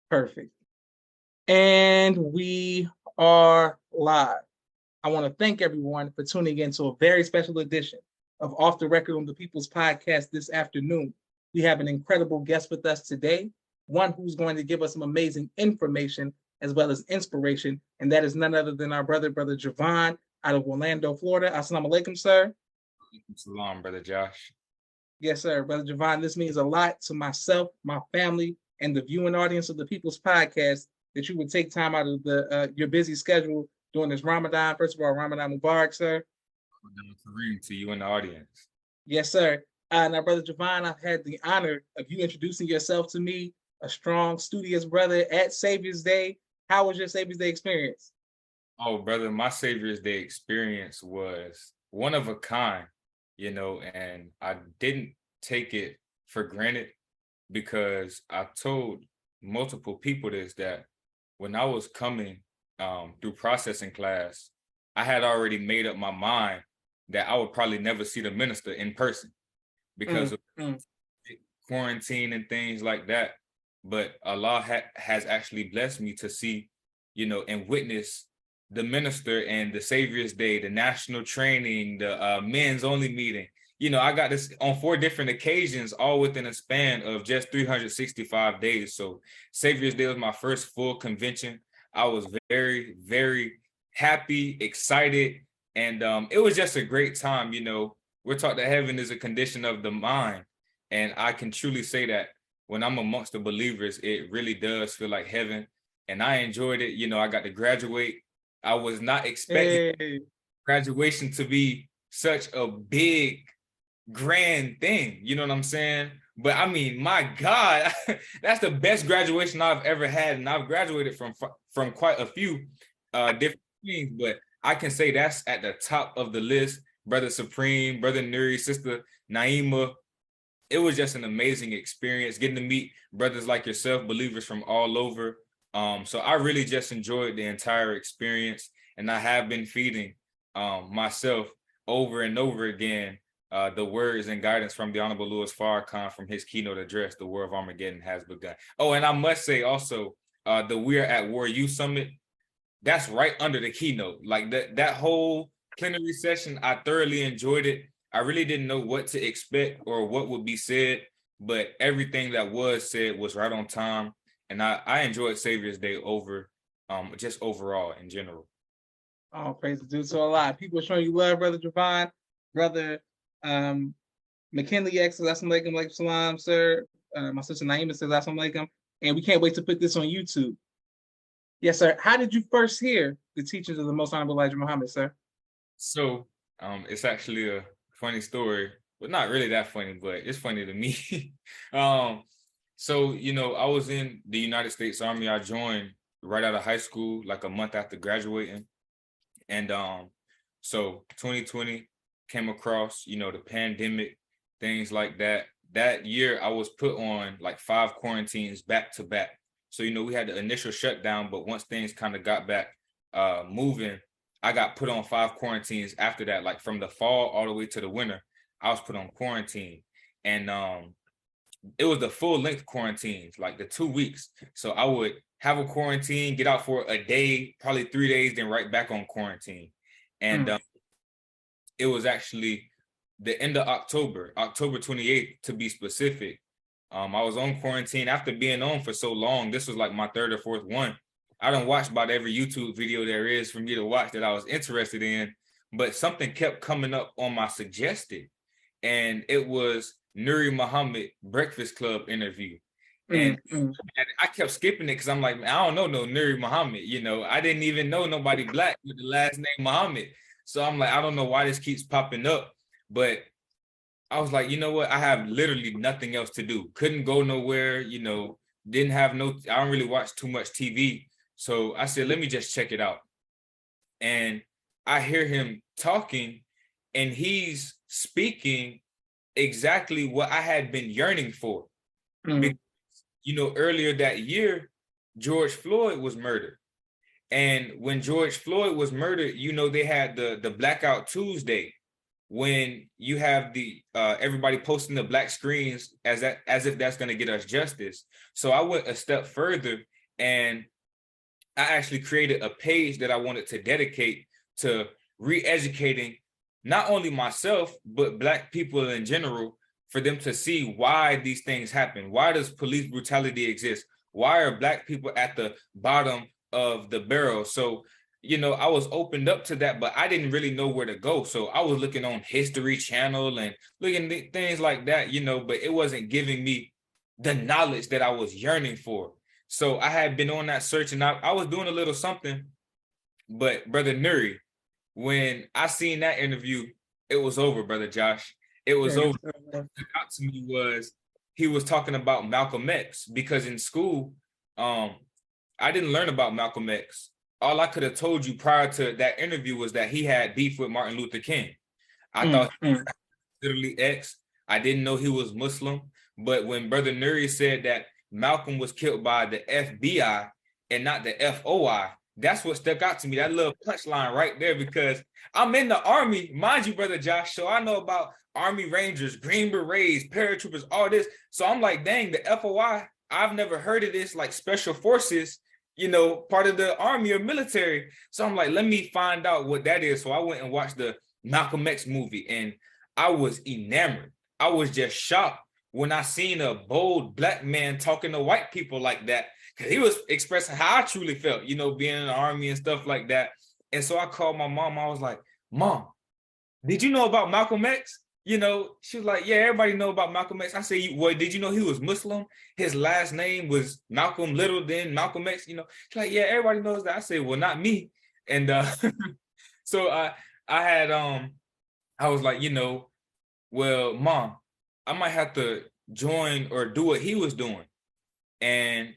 Perfect. And we are live. I want to thank everyone for tuning in to a very special edition of Off the Record on the People's Podcast this afternoon. We have an incredible guest with us today, one who's going to give us some amazing information as well as inspiration, and that is none other than our brother Jevon out of Orlando, Florida. Assalamu alaikum, sir. Salam, brother Josh. Yes, sir. Brother Jevon, this means a lot to myself, my family, and the viewing audience of the People's Podcast that you would take time out of your busy schedule during this Ramadan. First of all, Ramadan Mubarak, sir. Kareem to you and the audience. Yes, sir. Now, Brother Jevon, I've had the honor of you introducing yourself to me, a strong, studious brother at Savior's Day. How was your Savior's Day experience? Oh, brother, my Savior's Day experience was one of a kind, and I didn't take it for granted because I told multiple people this, that when I was coming through processing class, I had already made up my mind that I would probably never see the minister in person because of quarantine and things like that. But Allah has actually blessed me to see, and witness the minister and the Savior's Day, the national training, the men's only meeting. I got this on 4 different occasions, all within a span of just 365 days. So Savior's Day was my first full convention. I was very, very happy, excited, and it was just a great time. We're taught that heaven is a condition of the mind, and I can truly say that when I'm amongst the believers, it really does feel like heaven, and I enjoyed it. I got to graduate. I was not expecting graduation to be such a big, grand thing. You know what I'm saying? But I mean, my God, that's the best graduation I've ever had, and I've graduated from quite a few different things. But I can say that's at the top of the list. Brother Supreme, Brother Nuri, Sister Naima. It was just an amazing experience getting to meet brothers like yourself, believers from all over. So I really just enjoyed the entire experience, and I have been feeding myself over and over again the words and guidance from the Honorable Louis Farrakhan from his keynote address, "The War of Armageddon has begun." Oh, and I must say also, the We're at War Youth Summit, that's right under the keynote. Like that whole plenary session, I thoroughly enjoyed it. I really didn't know what to expect or what would be said, but everything that was said was right on time. And I enjoyed Savior's Day over just overall in general. Oh, praise the dude. So a lot. People are showing you love, Brother Jevon. Brother McKinley X says, Assalamu alaikum, salam, sir. My sister Naima says, Assalamu alaikum. And we can't wait to put this on YouTube. Yes, sir. How did you first hear the teachings of the Most Honorable Elijah Muhammad, sir? So it's actually a funny story, but not really that funny, but it's funny to me. So, I was in the United States Army. I joined right out of high school, like a month after graduating. And so 2020 came across, the pandemic, things like that. That year, I was put on like 5 quarantines back to back. So, we had the initial shutdown, but once things kind of got back moving, I got put on 5 quarantines after that, like from the fall all the way to the winter, I was put on quarantine. And it was the full length quarantines, like the 2 weeks. So I would have a quarantine, get out for a day, probably 3 days, then right back on quarantine. And it was actually the end of October 28th to be specific. I was on quarantine after being on for so long. This was like my 3rd or 4th one. I done watched about every YouTube video there is for me to watch that I was interested in, but something kept coming up on my suggested, and it was Nuri Muhammad Breakfast Club interview. And I kept skipping it because I'm like, I don't know no Nuri Muhammad. I didn't even know nobody black with the last name Muhammad. So I'm like, I don't know why this keeps popping up. But I was like, you know what? I have literally nothing else to do. Couldn't go nowhere, didn't have I don't really watch too much TV. So I said, let me just check it out. And I hear him talking, and he's speaking exactly what I had been yearning for. Because, earlier that year, George Floyd was murdered. And when George Floyd was murdered, they had the Blackout Tuesday, when you have the everybody posting the black screens as if that's going to get us justice. So I went a step further, And I actually created a page that I wanted to dedicate to re-educating not only myself, but Black people in general, for them to see why these things happen. Why does police brutality exist? Why are Black people at the bottom of the barrel? So, I was opened up to that, but I didn't really know where to go. So I was looking on History Channel and looking at things like that, but it wasn't giving me the knowledge that I was yearning for. So I had been on that search, and I was doing a little something. But Brother Nuri, when I seen that interview, it was over, Brother Josh. It was over. What stood out to me was he was talking about Malcolm X, because in school, I didn't learn about Malcolm X. All I could have told you prior to that interview was that he had beef with Martin Luther King. I thought he was literally X. I didn't know he was Muslim. But when Brother Nuri said that Malcolm was killed by the FBI and not the FOI, that's what stuck out to me, that little punchline right there, because I'm in the Army, mind you, Brother Josh, so I know about Army Rangers, Green Berets, paratroopers, all this. So I'm like, dang, the FOI, I've never heard of this, like special forces, part of the Army or military. So I'm like, let me find out what that is. So I went and watched the Malcolm X movie, and I was enamored. I was just shocked when I seen a bold Black man talking to white people like that, because he was expressing how I truly felt, being in the Army and stuff like that. And so I called my mom. I was like, Mom, did you know about Malcolm X? She was like, yeah, everybody know about Malcolm X. I said, well, did you know he was Muslim? His last name was Malcolm Little, then Malcolm X, She's like, yeah, everybody knows that. I said, well, not me. And so I was like, well, Mom, I might have to join or do what he was doing. And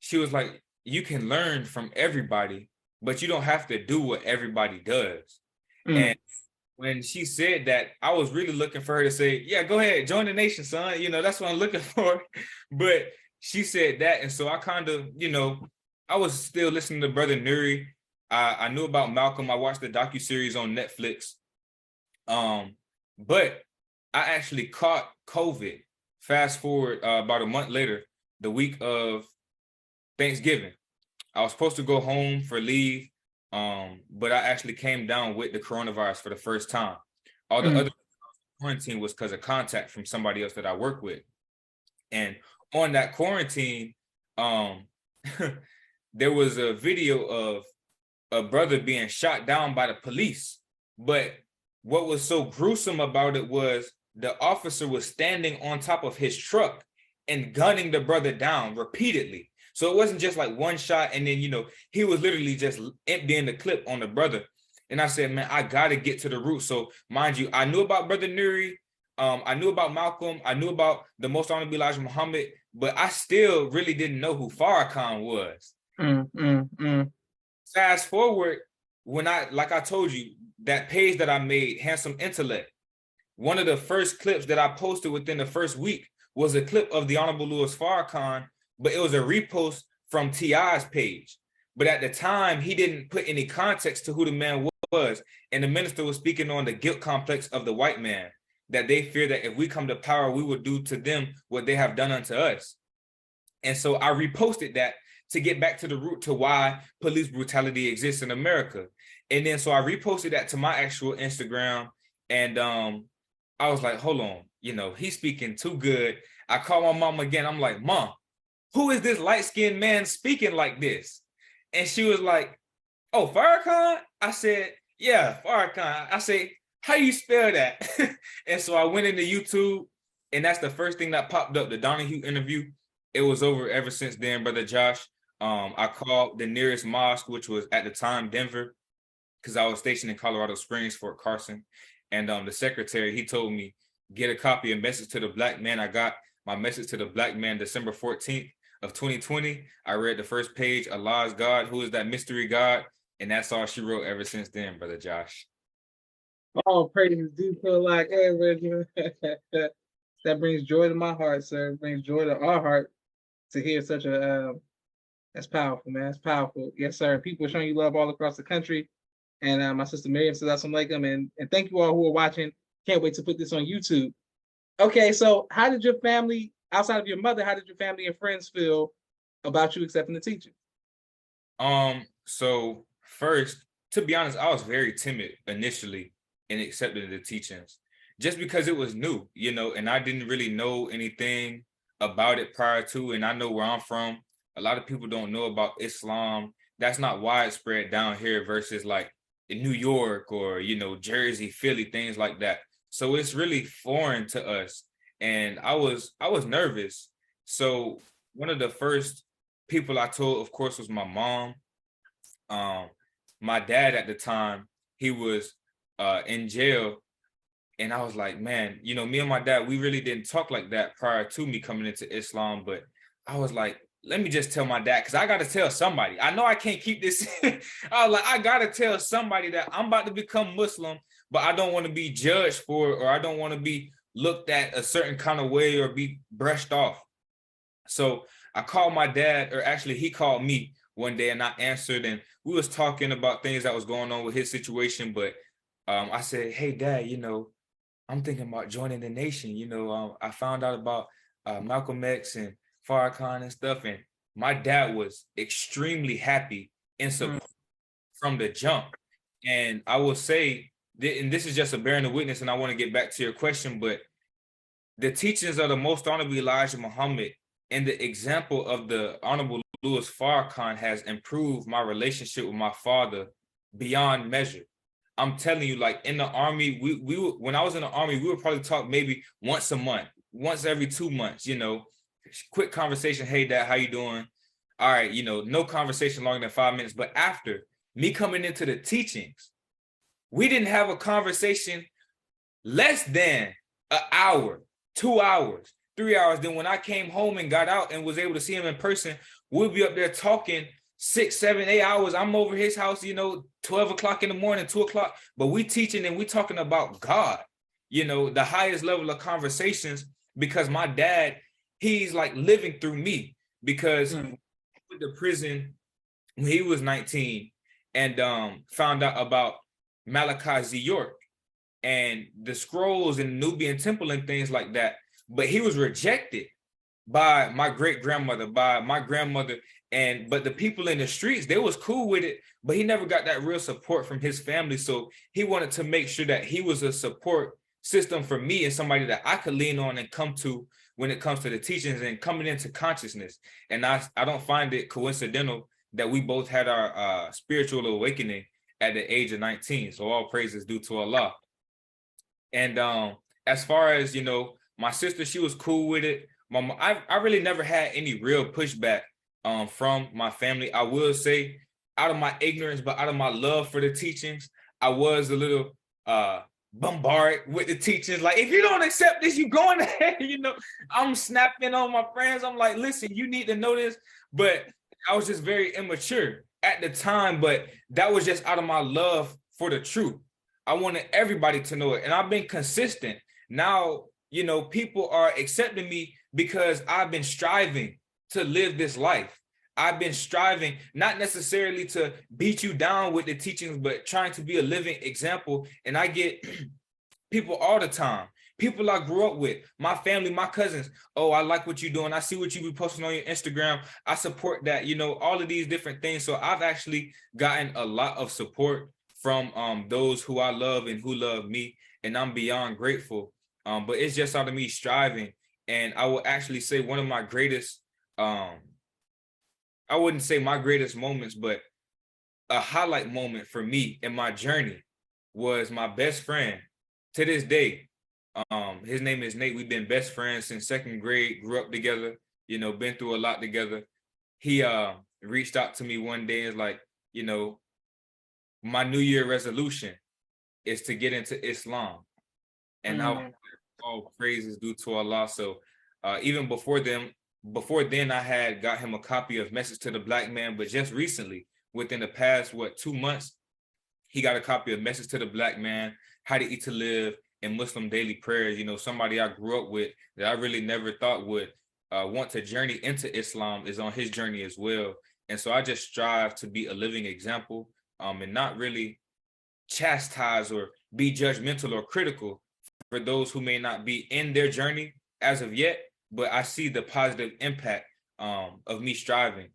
she was like, you can learn from everybody, but you don't have to do what everybody does. And when she said that, I was really looking for her to say, yeah, go ahead, join the nation, son. That's what I'm looking for. But she said that. And so I kind of, I was still listening to Brother Nuri. I knew about Malcolm. I watched the docuseries on Netflix. But I actually caught COVID. Fast forward about a month later, the week of Thanksgiving. I was supposed to go home for leave, but I actually came down with the coronavirus for the first time. All the other quarantine was because of contact from somebody else that I work with. And on that quarantine, there was a video of a brother being shot down by the police. But what was so gruesome about it was the officer was standing on top of his truck and gunning the brother down repeatedly. So it wasn't just like one shot and then, he was literally just emptying the clip on the brother. And I said, man, I got to get to the root. So mind you, I knew about Brother Nuri. I knew about Malcolm. I knew about the Most Honorable Elijah Muhammad, but I still really didn't know who Farrakhan was. Fast forward, when like I told you, that page that I made, Handsome Intellect, one of the first clips that I posted within the first week was a clip of the Honorable Louis Farrakhan, but it was a repost from T.I.'s page. But at the time, he didn't put any context to who the man was. And the minister was speaking on the guilt complex of the white man, that they fear that if we come to power, we will do to them what they have done unto us. And so I reposted that to get back to the root to why police brutality exists in America. And then so I reposted that to my actual Instagram. And I was like, hold on, he's speaking too good. I called my mom again. I'm like, Mom, who is this light-skinned man speaking like this? And she was like, oh, Farrakhan? I said, yeah, Farrakhan. I said, how you spell that? And so I went into YouTube, and that's the first thing that popped up, the Donahue interview. It was over ever since then, Brother Josh. I called the nearest mosque, which was at the time Denver, because I was stationed in Colorado Springs, Fort Carson. And the secretary, he told me, get a copy of Message to the Black Man. I got my Message to the Black Man December 14th of 2020. I read the first page, Allah's God, who is that mystery God? And that's all she wrote ever since then, Brother Josh. Oh, praises do feel like, hey, that brings joy to my heart, sir. It brings joy to our heart to hear such a, that's powerful, man. That's powerful. Yes, sir. People are showing you love all across the country. And my sister Miriam says, assalamu alaikum. And thank you all who are watching. Can't wait to put this on YouTube. Okay, so how did your family, outside of your mother, how did your family and friends feel about you accepting the teaching? So first, to be honest, I was very timid initially in accepting the teachings, just because it was new, and I didn't really know anything about it prior to. And I know where I'm from, a lot of people don't know about Islam. That's not widespread down here versus like in New York or, Jersey, Philly, things like that. So it's really foreign to us. And I was nervous. So one of the first people I told, of course, was my mom. My dad at the time, he was in jail. And I was like, man, me and my dad, we really didn't talk like that prior to me coming into Islam. But I was like, let me just tell my dad, because I got to tell somebody. I know I can't keep this. I was like, I got to tell somebody that I'm about to become Muslim, but I don't want to be judged for it, or I don't want to be looked at a certain kind of way or be brushed off. So I called my dad, or actually he called me one day, and I answered, and we was talking about things that was going on with his situation. But I said, hey, Dad, I'm thinking about joining the nation. I found out about Malcolm X and Farrakhan and stuff, and my dad was extremely happy and support from the jump. And I will say, and this is just a bearing of witness, and I want to get back to your question, but the teachings of the Most Honorable Elijah Muhammad and the example of the Honorable Louis Farrakhan has improved my relationship with my father beyond measure. I'm telling you, like in the Army, we when I was in the Army, we would probably talk maybe once a month, once every 2 months, quick conversation. Hey, Dad, how you doing? All right, no conversation longer than 5 minutes. But after me coming into the teachings, we didn't have a conversation less than an hour, 2 hours, 3 hours. Then when I came home and got out and was able to see him in person, we'll be up there talking 6, 7, 8 hours. I'm over his house, 12 o'clock in the morning, 2 o'clock. But we teaching and we talking about God, the highest level of conversations, because my dad, he's like living through me, because he went to prison when he was 19 and found out about Malachi Z. York and the scrolls and Nubian temple and things like that. But he was rejected by my great-grandmother, by my grandmother, but the people in the streets, they was cool with it, but he never got that real support from his family. So he wanted to make sure that he was a support system for me and somebody that I could lean on and come to when it comes to the teachings and coming into consciousness. And I don't find it coincidental that we both had our spiritual awakening at the age of 19. So all praise is due to Allah. And as far as, my sister, she was cool with it. I really never had any real pushback from my family. I will say, out of my ignorance, but out of my love for the teachings, I was a little bombarded with the teachings. Like, if you don't accept this, you going ahead. I'm snapping on my friends. I'm like, listen, you need to know this. But I was just very immature at the time. But that was just out of my love for the truth. I wanted everybody to know it. And I've been consistent. Now, people are accepting me because I've been striving to live this life. I've been striving not necessarily to beat you down with the teachings, but trying to be a living example. And I get people all the time, people I grew up with, my family, my cousins. Oh, I like what you're doing. I see what you be posting on your Instagram. I support that, all of these different things. So I've actually gotten a lot of support from those who I love and who love me. And I'm beyond grateful. But it's just out of me striving. And I will actually say one of my greatest, I wouldn't say my greatest moments, but a highlight moment for me in my journey was my best friend to this day. His name is Nate. We've been best friends since second grade, grew up together, been through a lot together. He reached out to me one day and was like, my New Year resolution is to get into Islam. And now all praise is due to Allah. So even before then, I had got him a copy of Message to the Black Man, but just recently, within the past, 2 months, he got a copy of Message to the Black Man, How to Eat to Live, and Muslim Daily Prayers. Somebody I grew up with that I really never thought would want to journey into Islam is on his journey as well. And so I just strive to be a living example and not really chastise or be judgmental or critical for those who may not be in their journey as of yet. But I see the positive impact of me striving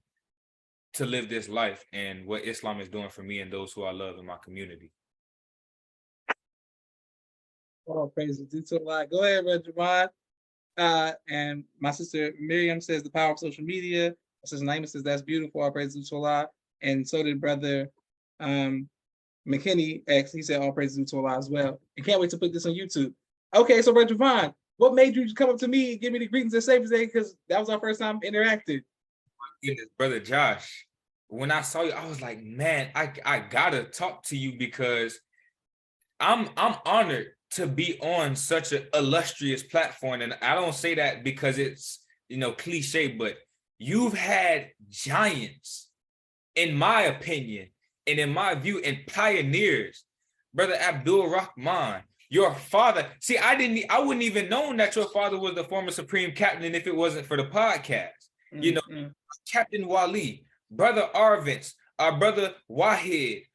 to live this life and what Islam is doing for me and those who I love in my community. All praises due to Allah. Go ahead, Brother Jevon. And my sister Miriam says the power of social media. My sister Naima says that's beautiful. All praises due to Allah. And so did Brother McKinney X. He said all praises due to Allah as well. And can't wait to put this on YouTube. Okay, so Brother Jevon, what made you come up to me and give me the greetings and Savior's Day? Because that was our first time interacting. Brother Josh, when I saw you, I was like, man, I gotta talk to you because I'm honored to be on such an illustrious platform. And I don't say that because it's, cliche, but you've had giants, in my opinion, and in my view, and pioneers. Brother Abdul Rahman, your father. See, I wouldn't even known that your father was the former Supreme Captain if it wasn't for the podcast. Captain Wali, Brother Arvins, Brother Wahid,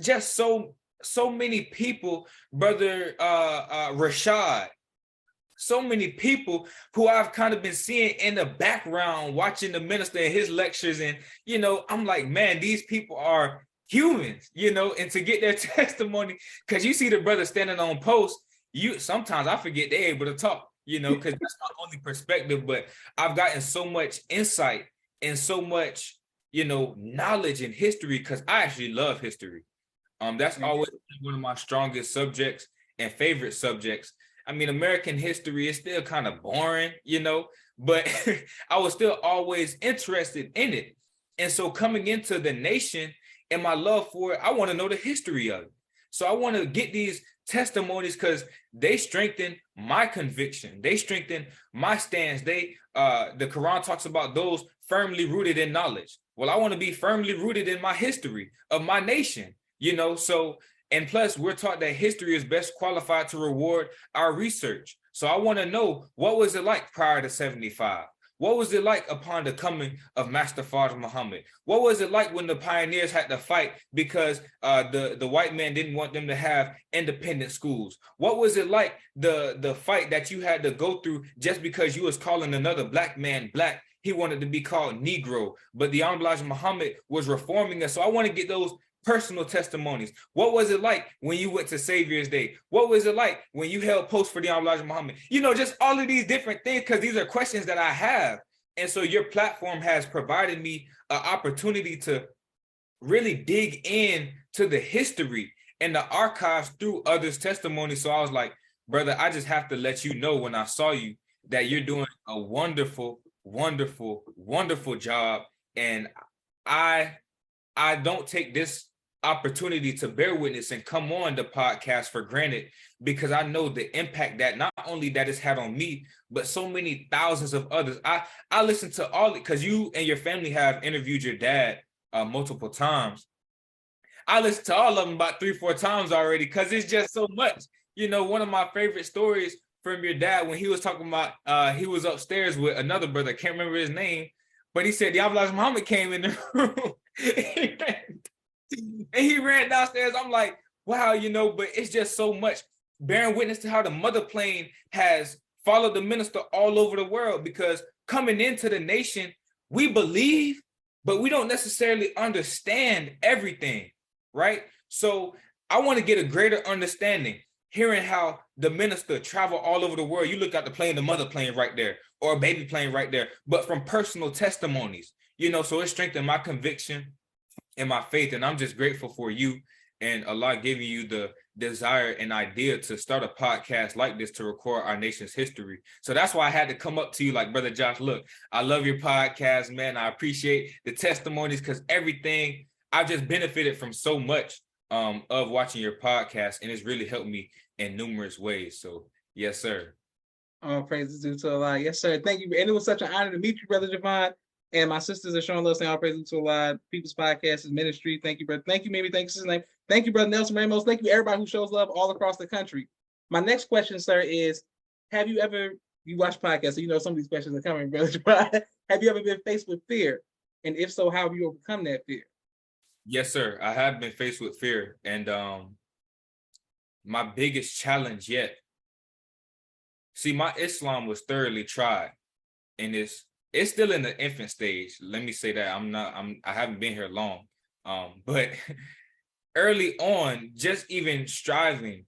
just so many people, Brother Rashad, so many people who I've kind of been seeing in the background, watching the minister and his lectures. And, I'm like, man, these people are humans, and to get their testimony, because you see the brother standing on post, sometimes I forget they're able to talk, because that's my only perspective. But I've gotten so much insight and so much, knowledge and history, because I actually love history. That's always one of my strongest subjects and favorite subjects. I mean, American history is still kind of boring, but I was still always interested in it. And so coming into the nation and my love for it, I want to know the history of it. So I want to get these testimonies because they strengthen my conviction. They strengthen my stance. The Quran talks about those firmly rooted in knowledge. Well, I want to be firmly rooted in my history of my nation. And plus we're taught that history is best qualified to reward our research. So I want to know, what was it like prior to 75? What was it like upon the coming of Master Father Muhammad? What was it like when the pioneers had to fight because the white man didn't want them to have independent schools? What was it like the fight that you had to go through just because you was calling another black man black? He wanted to be called Negro, but the Honorable Elijah Muhammad was reforming us. So I want to get those personal testimonies. What was it like when you went to Savior's Day? What was it like when you held posts for the Honorable Elijah Muhammad? Just all of these different things, because these are questions that I have. And so your platform has provided me an opportunity to really dig in to the history and the archives through others' testimonies. So I was like, brother, I just have to let you know when I saw you that you're doing a wonderful, wonderful, wonderful job. And I don't take this opportunity to bear witness and come on the podcast for granted, because I know the impact that not only that it's had on me, but so many thousands of others. I listen to all, because you and your family have interviewed your dad multiple times. I listened to all of them about 3-4 times already, because it's just so much. One of my favorite stories from your dad, when he was talking about he was upstairs with another brother, I can't remember his name, but he said the Elijah Muhammad came in the room and he ran downstairs. I'm like, wow, but it's just so much, bearing witness to how the mother plane has followed the minister all over the world, because coming into the nation, we believe, but we don't necessarily understand everything, right? So I want to get a greater understanding, hearing how the minister travel all over the world. You look at the plane, the mother plane right there, or a baby plane right there, but from personal testimonies, so it strengthened my conviction and my faith. And I'm just grateful for you and Allah giving you the desire and idea to start a podcast like this to record our nation's history. So that's why I had to come up to you like, Brother Josh, look, I love your podcast, man. I appreciate the testimonies, because everything, I've just benefited from so much of watching your podcast, and it's really helped me in numerous ways. So yes, sir. All praises due to Allah. Yes, sir. Thank you. And it was such an honor to meet you, Brother Jevon. And my sisters are showing love, saying all praises to Allah. People's Podcast is ministry. Thank you, brother. Thank you, Mimi. Thank you, sister name. Thank you, Brother Nelson Ramos. Thank you, everybody who shows love all across the country. My next question, sir, is: have you ever, you watch podcasts, so some of these questions are coming, Brother Jevon. Have you ever been faced with fear? And if so, how have you overcome that fear? Yes, sir. I have been faced with fear. And my biggest challenge yet, see, my Islam was thoroughly tried. and it's still in the infant stage. Let me say that I haven't been here long. But early on, just even striving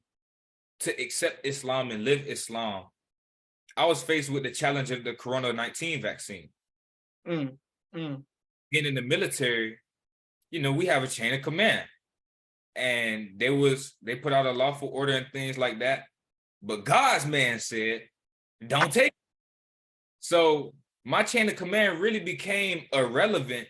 to accept Islam and live Islam, I was faced with the challenge of the Corona-19 vaccine. Mm, mm. Being in the military, we have a chain of command. And they put out a lawful order and things like that. But God's man said, don't take it. So my chain of command really became irrelevant.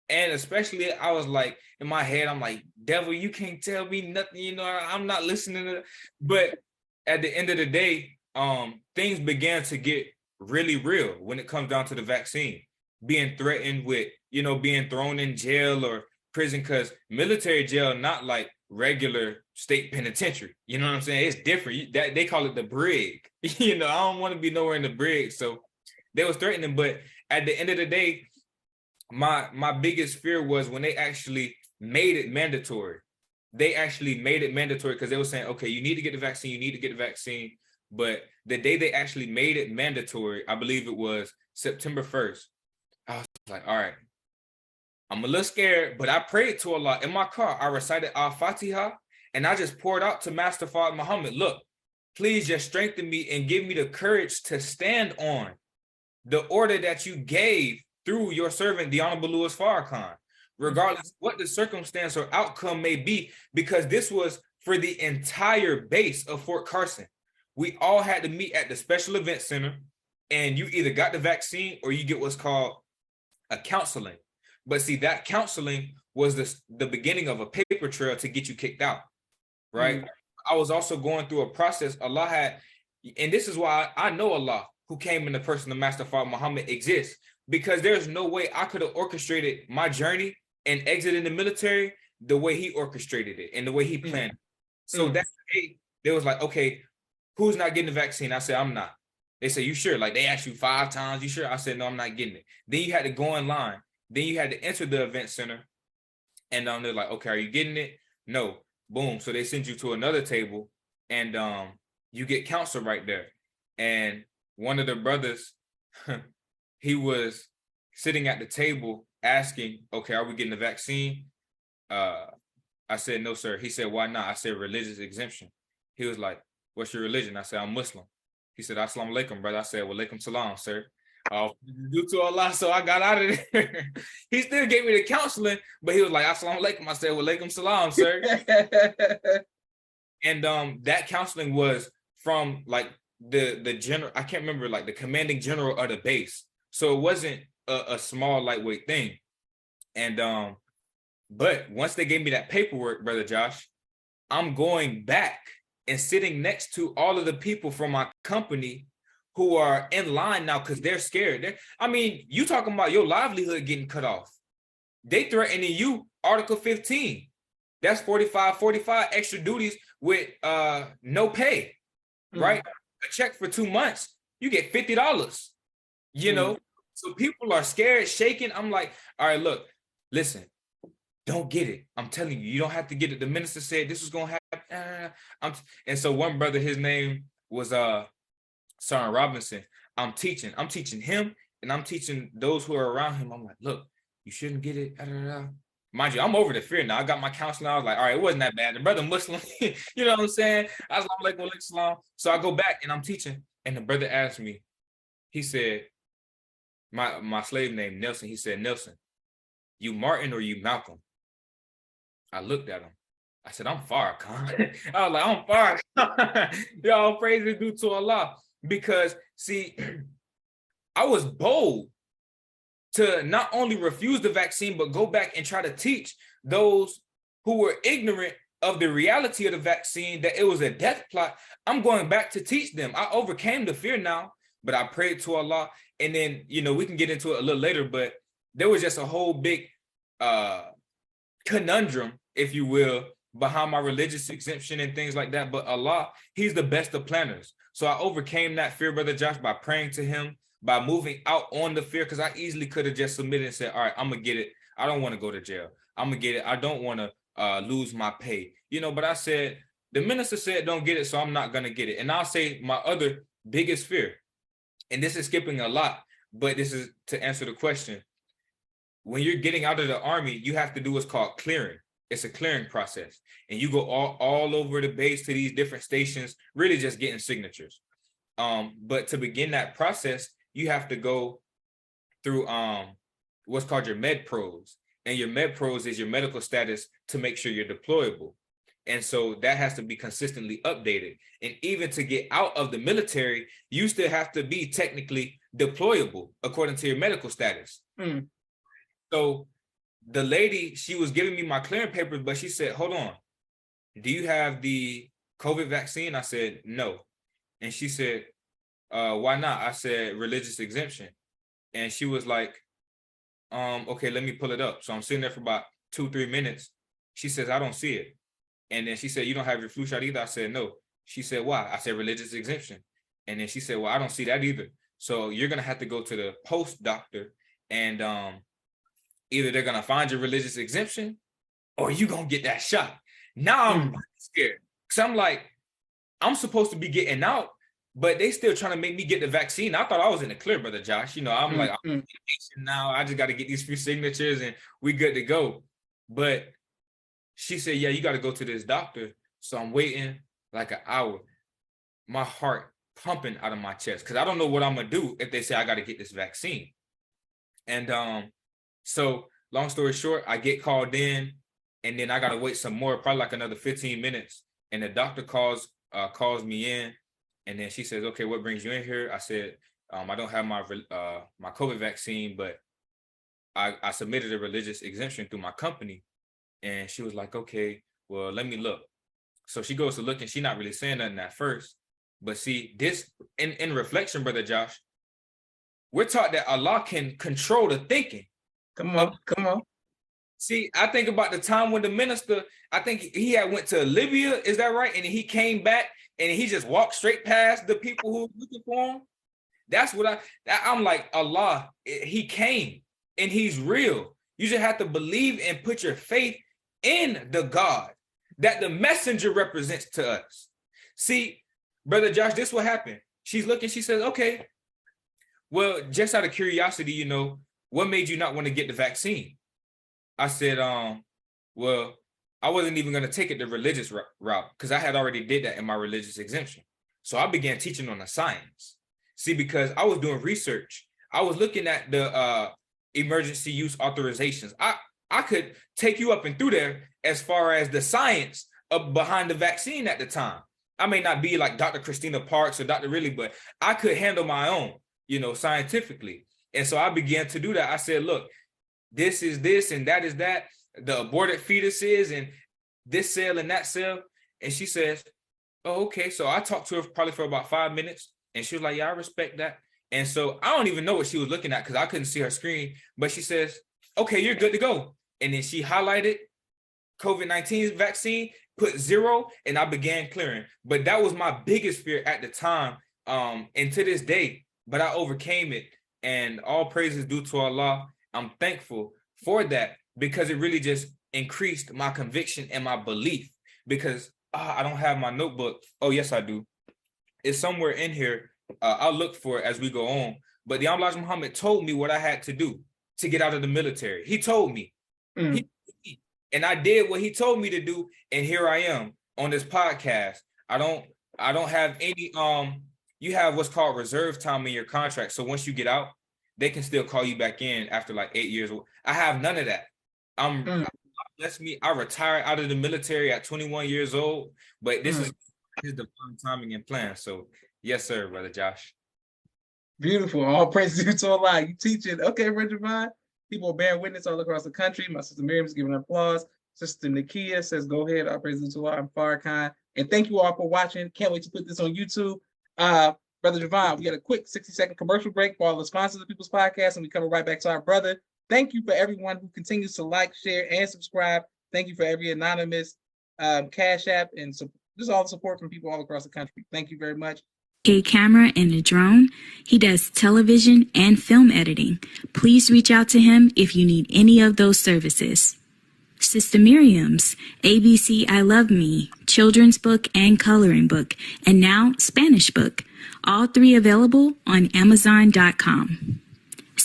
And especially I was like, in my head, I'm like, devil, you can't tell me nothing, I'm not listening to. But at the end of the day, things began to get really real when it comes down to the vaccine. Being threatened with, being thrown in jail or prison, because military jail, not like regular state penitentiary. You know what I'm saying? It's different. They call it the brig. I don't want to be nowhere in the brig. So they was threatening. But at the end of the day, my biggest fear was when they actually made it mandatory. They actually made it mandatory because they were saying, okay, you need to get the vaccine, you need to get the vaccine. But the day they actually made it mandatory, I believe it was September 1st, I was like, all right, I'm a little scared, but I prayed to Allah. In my car, I recited Al-Fatiha, and I just poured out to Master Father Muhammad, look, please just strengthen me and give me the courage to stand on the order that you gave through your servant, the Honorable Louis Farrakhan, regardless what the circumstance or outcome may be, because this was for the entire base of Fort Carson. We all had to meet at the Special Event Center, and you either got the vaccine or you get what's called a counseling. But see, that counseling was the beginning of a paper trail to get you kicked out, right? I was also going through a process. Allah had, and this is why I know Allah, who came in the person of Master Father Muhammad, exists, because there's no way I could have orchestrated my journey and exiting the military the way he orchestrated it and the way he planned it. So that day, they was like, okay, who's not getting the vaccine? I said, I'm not. They said, you sure? Like, they asked you 5 times, you sure? I said, no, I'm not getting it. Then you had to go in line. Then you had to enter the event center. And they're like, okay, are you getting it? No. Boom. So they send you to another table, and you get counseled right there. And one of the brothers, he was sitting at the table asking, okay, are we getting the vaccine? I said, no, sir. He said, why not? I said, religious exemption. He was like, what's your religion? I said, I'm Muslim. He said, Assalamu alaikum, brother. I said, wa alaikum salam, sir. Due to Allah, so I got out of there. He still gave me the counseling, but he was like, Assalamu alaikum. I said, wa alaikum salam, sir. And that counseling was from like the general, I can't remember, like the commanding general of the base. So it wasn't a small, lightweight thing. And but once they gave me that paperwork, Brother Josh, I'm going back and sitting next to all of the people from my company who are in line now because they're scared. You talking about your livelihood getting cut off. They threatening you, Article 15. That's 45 extra duties with no pay, right? A check for 2 months, you get $50, you know? So people are scared, shaking. I'm like, all right, look, listen, don't get it. I'm telling you, you don't have to get it. The minister said this was going to happen. And so one brother, his name was Son Robinson. I'm teaching him, and I'm teaching those who are around him. I'm like, look, you shouldn't get it. Mind you, I'm over the fear now. I got my counseling. I was like, all right, it wasn't that bad. The brother Muslim, you know what I'm saying? I was like, Islam. So I go back and I'm teaching, and the brother asked me, he said, my slave name, Nelson. He said, Nelson, you Martin or you Malcolm? I looked at him. I said, I'm Farrakhan. I was like, I'm Farrakhan. Y'all praise is due to Allah. Because, see, I was bold to not only refuse the vaccine, but go back and try to teach those who were ignorant of the reality of the vaccine, that it was a death plot. I'm going back to teach them. I overcame the fear now, but I prayed to Allah. And then, we can get into it a little later, but there was just a whole big conundrum, if you will, behind my religious exemption and things like that. But Allah, he's the best of planners. So I overcame that fear, Brother Josh, by praying to him, by moving out on the fear, because I easily could have just submitted and said, all right, I'm going to get it. I don't want to go to jail. I'm going to get it. I don't want to lose my pay. But I said, the minister said don't get it, so I'm not going to get it. And I'll say my other biggest fear, and this is skipping a lot, but this is to answer the question. When you're getting out of the Army, you have to do what's called clearing. It's a clearing process. And you go all over the base to these different stations, really just getting signatures. But to begin that process, you have to go through what's called your med pros. And your med pros is your medical status to make sure you're deployable. And so that has to be consistently updated. And even to get out of the military, you still have to be technically deployable according to your medical status. Mm. So the lady, she was giving me my clearing papers, but she said, hold on, do you have the COVID vaccine? I said, no. And she said, why not? I said, religious exemption. And she was like, okay, let me pull it up. So I'm sitting there for about 2-3 minutes. She says, I don't see it. And then she said, you don't have your flu shot either? I said, no. She said, why? I said, religious exemption. And then she said, well, I don't see that either. So you're going to have to go to the post doctor, and either they're going to find your religious exemption or you going to get that shot. Now I'm scared. Because I'm like, I'm supposed to be getting out, but they still trying to make me get the vaccine. I thought I was in the clear, Brother Josh. You know, I'm like, I'm now I just got to get these few signatures and we good to go. But she said, yeah, you got to go to this doctor. So I'm waiting like an hour. My heart pumping out of my chest because I don't know what I'm going to do if they say I got to get this vaccine. And so long story short, I get called in, and then I got to wait some more, probably like another 15 minutes. And the doctor calls me in, and then she says, okay, what brings you in here? I said, I don't have my COVID vaccine, but I submitted a religious exemption through my company. And she was like, okay, well, let me look. So she goes to look, and she's not really saying nothing at first. But see, this in reflection, Brother Josh, we're taught that Allah can control the thinking. Come on. See, I think about the time when the minister, I think he had went to Libya, is that right? And he came back and he just walked straight past the people who were looking for him. That's what I'm like, Allah, he came and he's real. You just have to believe and put your faith in the God that the messenger represents to us. See, Brother Josh, this will happen. She's looking, she says, okay, well, just out of curiosity, you know, what made you not want to get the vaccine? I said, well, I wasn't even going to take it the religious route because I had already did that in my religious exemption. So I began teaching on the science. See, because I was doing research. I was looking at the emergency use authorizations. I could take you up and through there as far as the science behind the vaccine at the time. I may not be like Dr. Christina Parks or Dr. Ridley, but I could handle my own, you know, scientifically. And so I began to do that. I said, look, this is this and that is that, the aborted fetuses and this cell and that cell. And she says, oh, okay. So I talked to her probably for about 5 minutes, and she was like, yeah, I respect that. And so I don't even know what she was looking at because I couldn't see her screen, but she says, okay, you're good to go. And then she highlighted COVID-19 vaccine, put 0, and I began clearing. But that was my biggest fear at the time, and to this day, but I overcame it. And all praise is due to Allah. I'm thankful for that because it really just increased my conviction and my belief because I don't have my notebook. Oh, yes, I do. It's somewhere in here. I'll look for it as we go on. But the Elijah Muhammad told me what I had to do to get out of the military. He told me. And I did what he told me to do. And here I am on this podcast. I don't have any, you have what's called reserve time in your contract. So once you get out, they can still call you back in after like 8 years. I have none of that. Bless me. I retired out of the military at 21 years old, but this is his divine timing and plan. So yes, sir, Brother Josh. Beautiful. All praise due to Allah. You teaching. Okay, Brother Jevon. People are bearing witness all across the country. My sister Miriam's giving applause. Sister Nakia says, go ahead. All praise due to Allah. I'm Farrakhan. And thank you all for watching. Can't wait to put this on YouTube. Brother Jevon, we got a quick 60-second commercial break for all the sponsors of People's Podcast, and we coming right back to our brother. Thank you for everyone who continues to like, share, and subscribe. Thank you for every anonymous Cash App and just all the support from people all across the country. Thank you very much. A camera and a drone. He does television and film editing. Please reach out to him if you need any of those services. Sister Miriam's ABC I Love Me, children's book and coloring book, and now Spanish book. All 3 available on Amazon.com.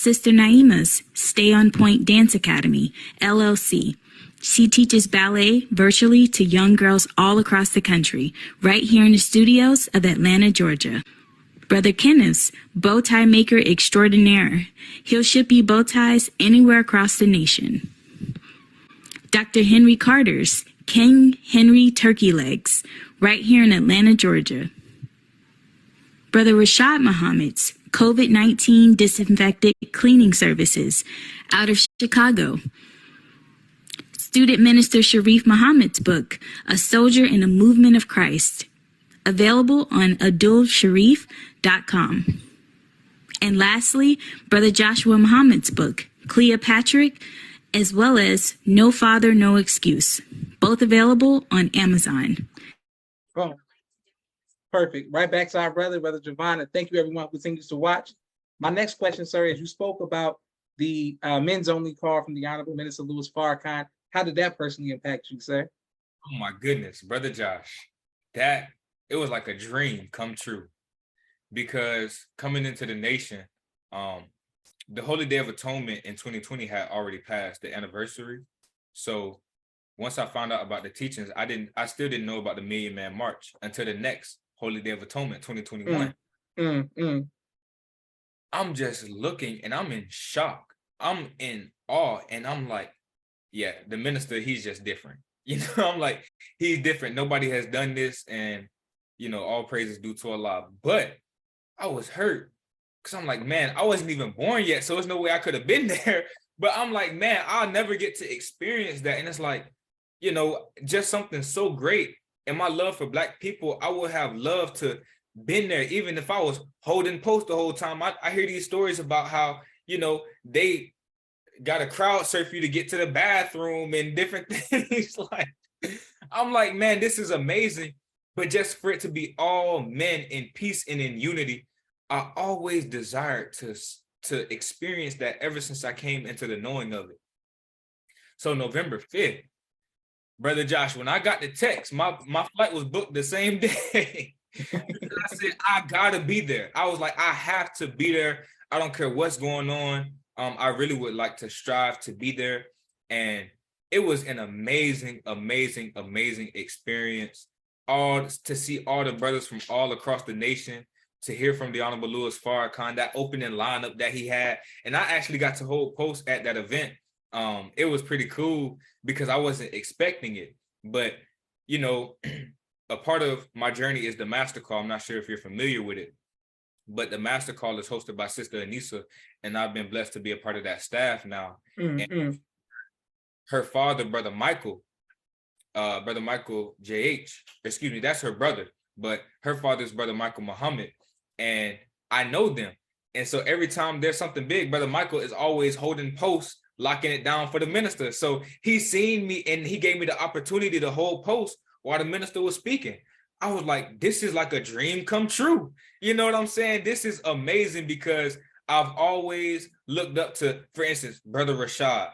Sister Naima's Stay on Point Dance Academy, LLC. She teaches ballet virtually to young girls all across the country, right here in the studios of Atlanta, Georgia. Brother Kenneth's Bow Tie Maker Extraordinaire. He'll ship you bow ties anywhere across the nation. Dr. Henry Carter's King Henry Turkey Legs, right here in Atlanta, Georgia. Brother Rashad Muhammad's COVID-19 Disinfected Cleaning Services, out of Chicago. Student Minister Sharif Muhammad's book, A Soldier in the Movement of Christ, available on adulsharif.com. And lastly, Brother Joshua Muhammad's book, Cleopatra, as well as No Father, No Excuse, both available on Amazon. Oh, perfect. Right back to our brother Jevon, and thank you everyone who continues to watch. My next question, sir, is you spoke about the men's only call from the Honorable Minister Louis Farrakhan. How did that personally impact you, sir? Oh my goodness, Brother Josh, it was like a dream come true, because coming into the nation, the Holy Day of Atonement in 2020 had already passed the anniversary. So once I found out about the teachings, I still didn't know about the Million Man March until the next Holy Day of Atonement, 2021. I'm just looking and I'm in shock. I'm in awe, and I'm like, yeah, the minister, he's just different. I'm like, he's different. Nobody has done this, and all praises due to Allah. But I was hurt, because I'm like, man, I wasn't even born yet, so there's no way I could have been there. But I'm like, man, I'll never get to experience that. And it's like, just something so great. And my love for Black people, I would have loved to been there, even if I was holding post the whole time. I hear these stories about how, they got to crowd surf you to get to the bathroom and different things. I'm like, man, this is amazing. But just for it to be all men in peace and in unity, I always desired to experience that ever since I came into the knowing of it. So November 5th, Brother Josh, when I got the text, my flight was booked the same day. I said, I gotta be there. I was like, I have to be there. I don't care what's going on. I really would like to strive to be there. And it was an amazing, amazing, amazing experience. To see all the brothers from all across the nation, to hear from the Honorable Louis Farrakhan, that opening lineup that he had. And I actually got to hold post at that event. It was pretty cool because I wasn't expecting it. But, a part of my journey is the Master Call. I'm not sure if you're familiar with it, but the Master Call is hosted by Sister Anissa, and I've been blessed to be a part of that staff now. And her father, Brother Michael J.H., excuse me, that's her brother, but her father's Brother Michael Muhammad, and I know them. And so every time there's something big, Brother Michael is always holding posts, locking it down for the minister. So he seen me and he gave me the opportunity to hold posts while the minister was speaking. I was like, this is like a dream come true. You know what I'm saying? This is amazing, because I've always looked up to, for instance, Brother Rashad,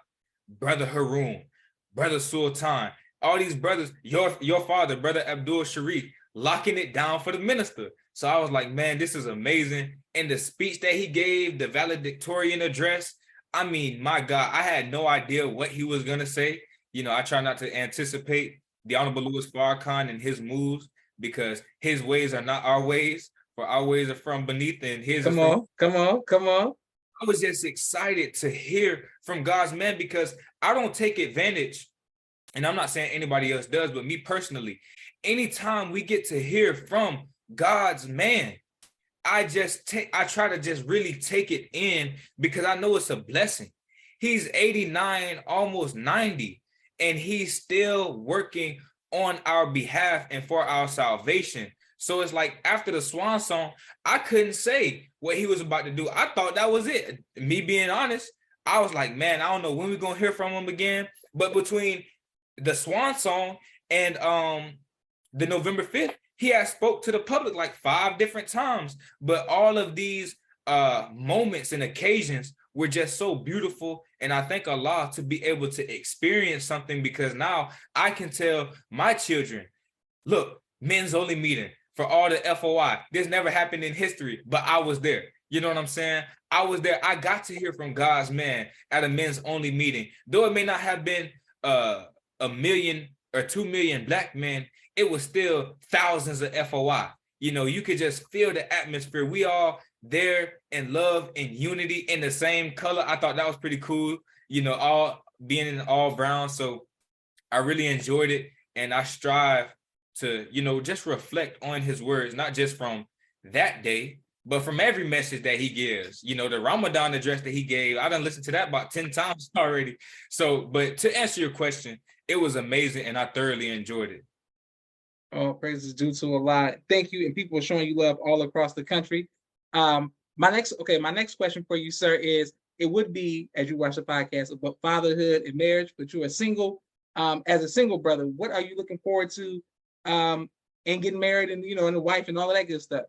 Brother Haroon, Brother Sultan, all these brothers, your father, Brother Abdul Sharif, locking it down for the minister. So I was like, man, this is amazing. And the speech that he gave, the valedictorian address, I mean, my God, I had no idea what he was going to say. I try not to anticipate the Honorable Louis Farrakhan and his moves, because his ways are not our ways, for our ways are from beneath, and his. Come on. I was just excited to hear from God's man, because I don't take advantage, and I'm not saying anybody else does, but me personally, anytime we get to hear from God's man, I try to just really take it in, because I know it's a blessing. He's 89, almost 90, and he's still working on our behalf and for our salvation. So it's like, after the swan song, I couldn't say what he was about to do. I thought that was it. Me being honest, I was like, man, I don't know when we're going to hear from him again. But between the swan song and the November 5th, he has spoke to the public like 5 different times. But all of these moments and occasions were just so beautiful. And I thank Allah to be able to experience something, because now I can tell my children, look, men's only meeting, for all the FOI. This never happened in history, but I was there. You know what I'm saying? I was there. I got to hear from God's man at a men's only meeting. Though it may not have been a million or 2 million black men, it was still thousands of FOI. You know, you could just feel the atmosphere. We all there in love and unity in the same color. I thought that was pretty cool. You know, all being in all brown. So I really enjoyed it. And I strive to, you know, just reflect on his words, not just from that day, but from every message that he gives. You know, the Ramadan address that he gave, I done listened to that about 10 times already. So, but to answer your question, it was amazing and I thoroughly enjoyed it. Oh, praises due to Allah. Thank you. And people are showing you love all across the country. My next question for you, sir, is it would be, as you watch the podcast, about fatherhood and marriage, but you're a single. As a single brother, what are you looking forward to and getting married and, you know, and a wife and all of that good stuff?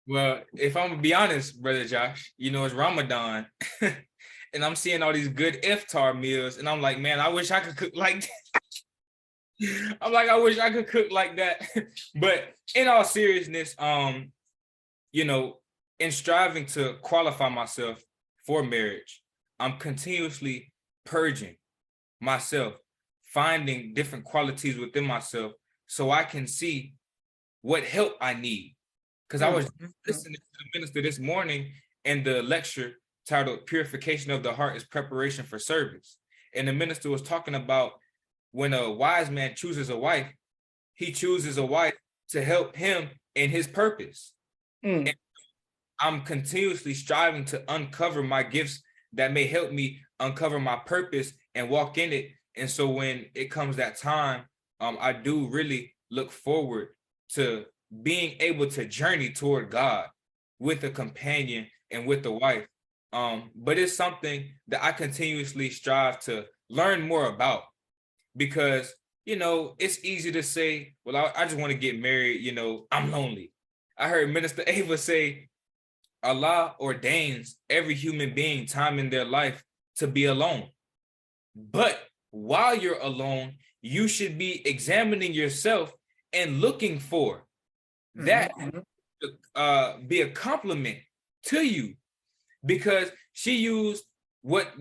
Well, if I'm gonna be honest, Brother Josh, you know, it's Ramadan and I'm seeing all these good iftar meals and I'm like, man, I wish I could cook like that. I'm like, I wish I could cook like that. But in all seriousness, you know, in striving to qualify myself for marriage, I'm continuously purging myself, finding different qualities within myself so I can see what help I need. Because I was listening to the minister this morning in the lecture titled Purification of the Heart is Preparation for Service. And the minister was talking about when a wise man chooses a wife, he chooses a wife to help him in his purpose. And I'm continuously striving to uncover my gifts that may help me uncover my purpose and walk in it. And so when it comes that time, I do really look forward to being able to journey toward God with a companion and with a wife. But it's something that I continuously strive to learn more about because, you know, it's easy to say, well, I just want to get married. You know, I'm lonely. I heard Minister Ava say, Allah ordains every human being time in their life to be alone. But while you're alone, you should be examining yourself and looking for that be a compliment to you, because she used what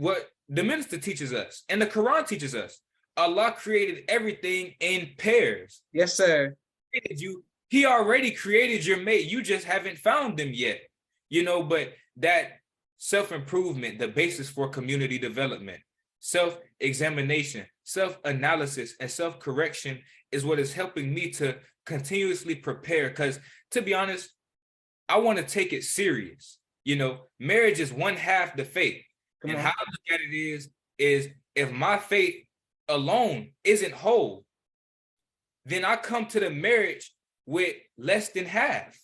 the minister teaches us and the Quran teaches us. Allah created everything in pairs. Yes, sir. He already created your mate. You just haven't found them yet. You know, but that self-improvement, the basis for community development, self-examination, self-analysis, and self-correction is what is helping me to continuously prepare. Because to be honest, I want to take it serious. You know, marriage is one half the faith. How I look at it is if my faith alone isn't whole, then I come to the marriage with less than half.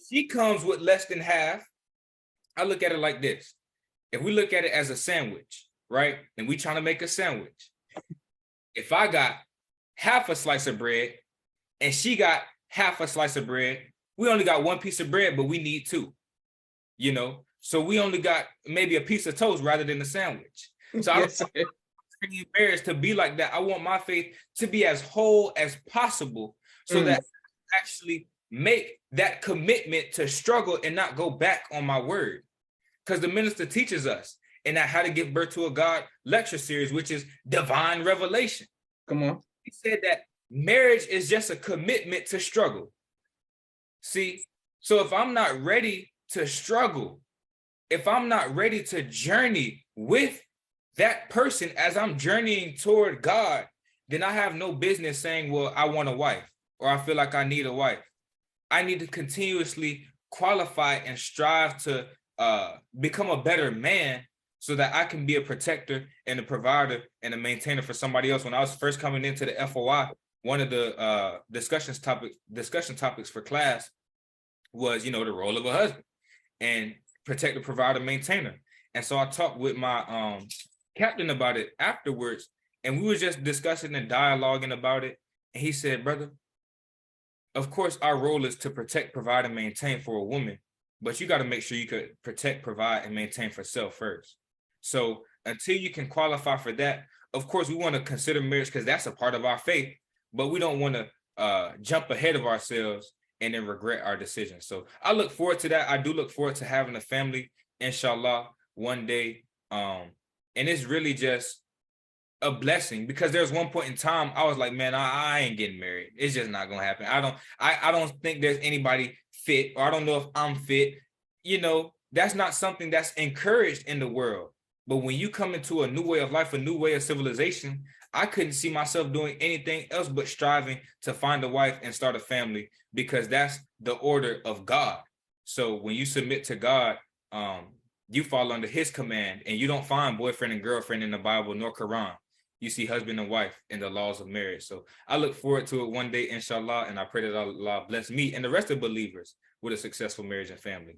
She comes with less than half. I look at it like this. If we look at it as a sandwich, right? And we trying to make a sandwich. If I got half a slice of bread and she got half a slice of bread, we only got one piece of bread, but we need two, you know? So we only got maybe a piece of toast rather than a sandwich. So yes, I don't want marriage to be like that. I want my faith to be as whole as possible so that I actually make that commitment to struggle and not go back on my word. Because the minister teaches us in that How to Give Birth to a God lecture series, which is divine revelation. Come on. He said that marriage is just a commitment to struggle. See, so if I'm not ready to struggle, if I'm not ready to journey with that person as I'm journeying toward God, then I have no business saying, well, I want a wife, or I feel like I need a wife. I need to continuously qualify and strive to become a better man so that I can be a protector and a provider and a maintainer for somebody else. When I was first coming into the FOI, one of the discussion topics for class was, you know, the role of a husband and protector, provider, maintainer. And so I talked with my captain about it afterwards, and we were just discussing and dialoguing about it. And he said, brother, of course, our role is to protect, provide, and maintain for a woman, but you got to make sure you could protect, provide, and maintain for self first. So until you can qualify for that, of course, we want to consider marriage because that's a part of our faith, but we don't want to jump ahead of ourselves and then regret our decisions. So I look forward to that. I do look forward to having a family, inshallah, one day. And it's really just a blessing, because there's one point in time I was like, man, I ain't getting married. It's just not gonna happen. I don't think there's anybody fit, or I don't know if I'm fit. That's not something that's encouraged in the world. But when you come into a new way of life, a new way of civilization, I couldn't see myself doing anything else but striving to find a wife and start a family, because that's the order of God. So when you submit to God, you fall under his command, and you don't find boyfriend and girlfriend in the Bible nor Quran. You see husband and wife in the laws of marriage. So I look forward to it one day, inshallah, and I pray that Allah bless me and the rest of believers with a successful marriage and family.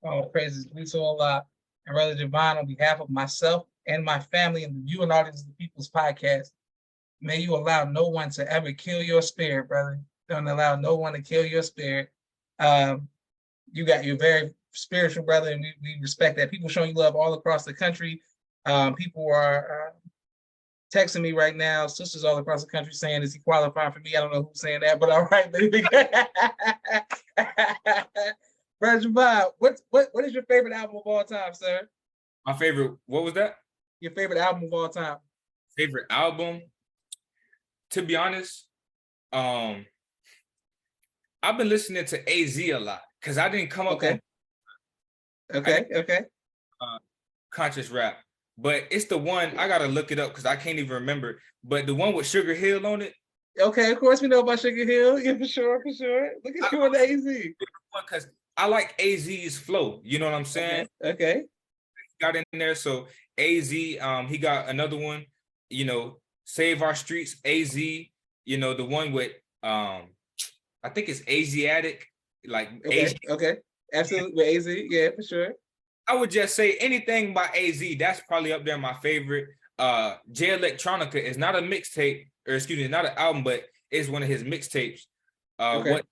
Oh, praises be to Allah. And Brother Jevon, on behalf of myself and my family and the viewing audience of the People's Podcast, may you allow no one to ever kill your spirit, brother. Don't allow no one to kill your spirit. You're very spiritual, brother, and we respect that. People showing you love all across the country. People are texting me right now, sisters all across the country saying, is he qualified for me? I don't know who's saying that, but all right, baby. Brother Jevon, what is your favorite album of all time, sir? My favorite, what was that? Your favorite album of all time? Favorite album? To be honest, I've been listening to AZ a lot, because I didn't come up with conscious rap. But it's the one, I gotta look it up because I can't even remember. But the one with Sugar Hill on it. Okay, of course we know about Sugar Hill. Yeah, for sure. Look at you on the AZ. Because I like AZ's flow. You know what I'm saying? Okay. Got in there. So AZ, he got another one, Save Our Streets, AZ, the one with I think it's Asiatic, like okay. Absolutely, with AZ, yeah, for sure. I would just say anything by AZ, that's probably up there my favorite. J Electronica is not a mixtape, or excuse me, not an album, but it's one of his mixtapes. What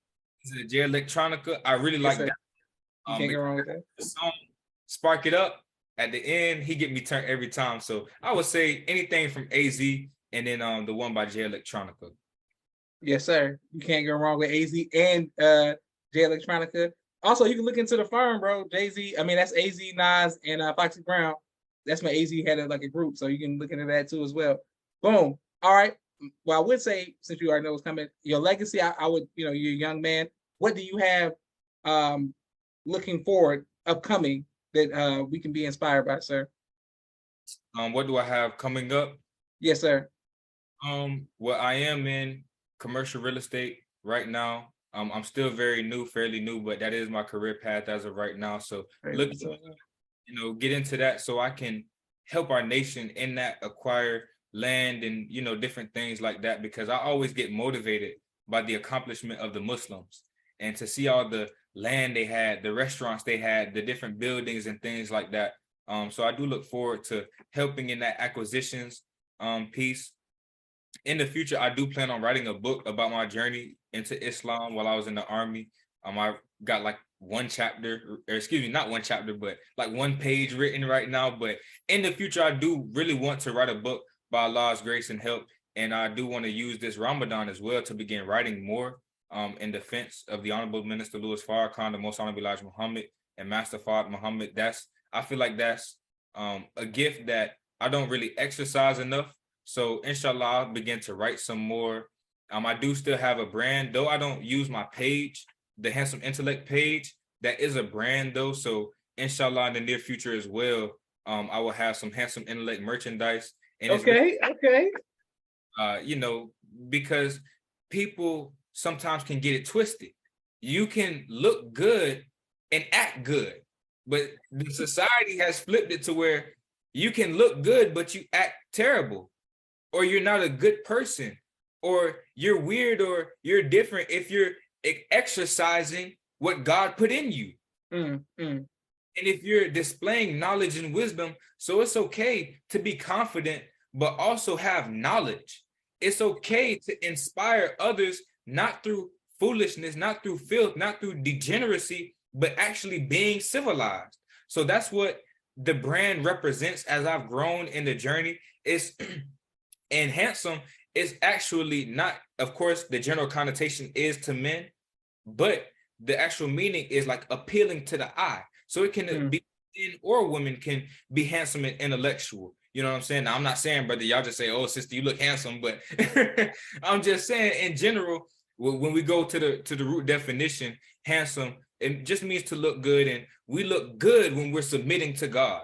is it, J Electronica? I really like that. You can't go wrong with that. The song Spark It Up, at the end, he get me turned every time. So I would say anything from AZ, and then the one by J Electronica. Yes, sir. You can't go wrong with AZ and J Electronica. Also, you can look into the firm, bro. Jay-Z, that's AZ, Nas, and Foxy Brown. That's when AZ had a group, so you can look into that too as well. Boom. All right. Well, I would say, since you already know what's coming, your legacy, I would, you're a young man. What do you have looking forward, upcoming, that we can be inspired by, sir? What do I have coming up? Yes, sir. Well, I am in commercial real estate right now. I'm still fairly new, but that is my career path as of right now. So looking to, get into that so I can help our nation in that, acquire land and, different things like that, because I always get motivated by the accomplishment of the Muslims, and to see all the land they had, the restaurants they had, the different buildings and things like that. So I do look forward to helping in that acquisitions piece. In the future, I do plan on writing a book about my journey into Islam while I was in the army. I got one chapter, or excuse me, not one chapter, but one page written right now. But in the future, I do really want to write a book by Allah's grace and help. And I do want to use this Ramadan as well to begin writing more in defense of the Honorable Minister Louis Farrakhan, the Most Honorable Elijah Muhammad, and Master Fard Muhammad. I feel like that's a gift that I don't really exercise enough. So inshallah, I'll begin to write some more. I do still have a brand, though I don't use my page, the Handsome Intellect page. That is a brand though. So inshallah, in the near future as well, I will have some Handsome Intellect merchandise. And okay. Because people sometimes can get it twisted. You can look good and act good, but the society has flipped it to where you can look good, but you act terrible, or you're not a good person, or you're weird, or you're different if you're exercising what God put in you. And if you're displaying knowledge and wisdom, so it's okay to be confident, but also have knowledge. It's okay to inspire others, not through foolishness, not through filth, not through degeneracy, but actually being civilized. So that's what the brand represents as I've grown in the journey. And Handsome it's actually not, of course, the general connotation is to men, but the actual meaning is like appealing to the eye. So it can be men or women can be handsome and intellectual. You know what I'm saying? Now, I'm not saying, brother, y'all just say, oh, sister, you look handsome, but I'm just saying in general, when we go to the root definition, handsome, it just means to look good. And we look good when we're submitting to God.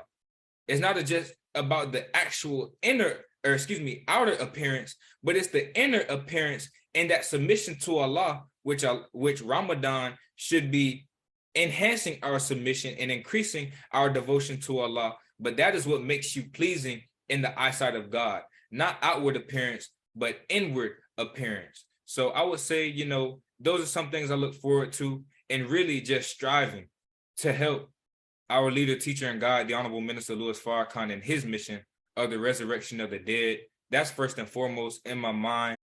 It's not just about the actual outer appearance, but it's the inner appearance and that submission to Allah, which Ramadan should be enhancing our submission and increasing our devotion to Allah. But that is what makes you pleasing in the eyesight of God, not outward appearance, but inward appearance. So I would say, those are some things I look forward to, and really just striving to help our leader, teacher, and guide, the Honorable Minister Louis Farrakhan, in his mission of the resurrection of the dead. That's first and foremost in my mind,